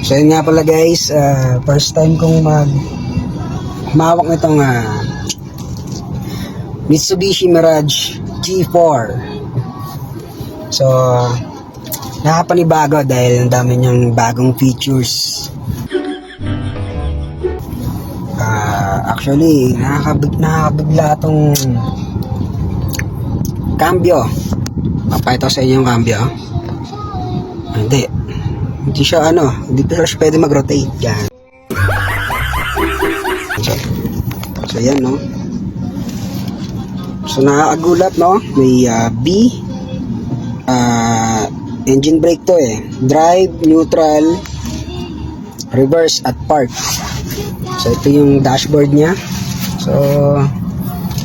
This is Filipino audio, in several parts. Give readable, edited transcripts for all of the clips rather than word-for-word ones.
So yun nga pala guys, first time kong humawak nitong Mitsubishi Mirage G4. So nakapanibago dahil ang dami niyang bagong features. Actually nakakabigla itong cambio. Papakita ko sa inyo yung cambio. Hindi siya hindi pa siya pwede mag-rotate. Yan. So yan no. So nakakagulat no. May B engine brake to drive, neutral, reverse at park. So ito yung dashboard niya. So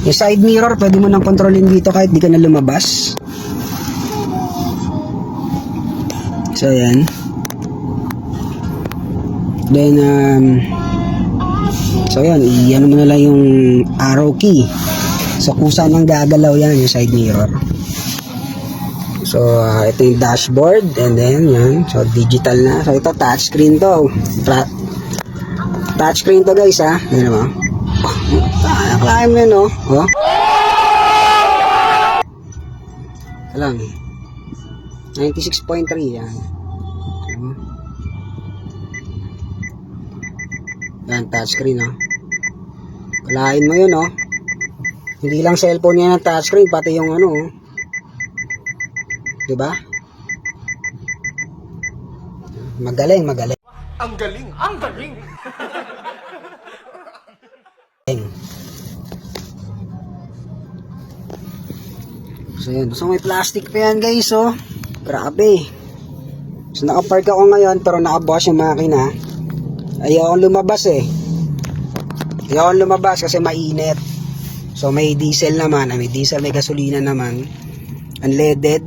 yung side mirror pwede mo nang kontrolin dito kahit di ka na lumabas. So yan. Then so yan, iyan mo na lang yung arrow key. So kung saan ang gagalaw yan yung side mirror. So ito yung dashboard, and then yan, so digital na. So ito touchscreen to. Touchscreen to guys ha. Yan naman. Nakakain mo yun oh. Alam 96.3 yan. Yan, touchscreen kalahin mo yun hindi lang cellphone yan ang touchscreen, pati yung diba? Magaling ang galing so yun, so may plastic pa yan guys grabe. So nakapark ako ngayon pero nakabukas yung makina. Ayokong lumabas kasi mainit. So may diesel naman, may gasolina naman, unleaded.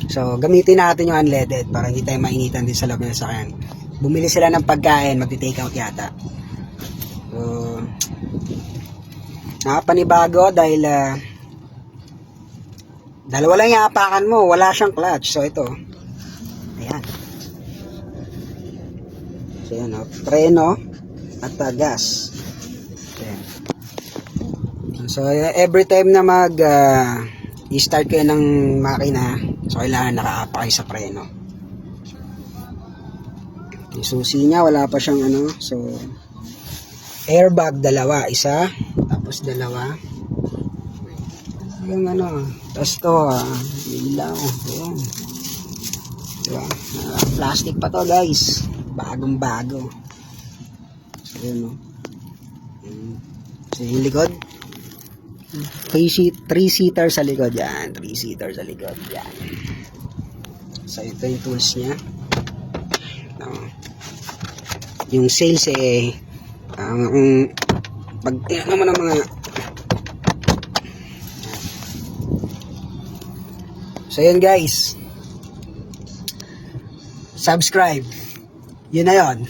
So gamitin natin yung unleaded para hindi tayo mainitan din sa loob ng sasakyan. Bumili sila ng pagkain, magti-take out yata. So nakapanibago dahil dalawa lang yung apakan mo, wala siyang clutch. So ito, ayan. So yan preno at gas. Ayan. So every time na i-start kayo ng makina, so kailangan nakaapa kayo sa preno. Yung susi niya wala pa siyang so airbag dalawa, isa tapos dalawa. Yung tapos to ilaw. Ayan. Diba? Plastic pa to guys, bagong bago. So yun so yung likod 3-seater sa likod yan, 3-seater sa likod yan. So ito yung tools nya yung sales pag naman ng mga so yun guys, subscribe, yun na yun.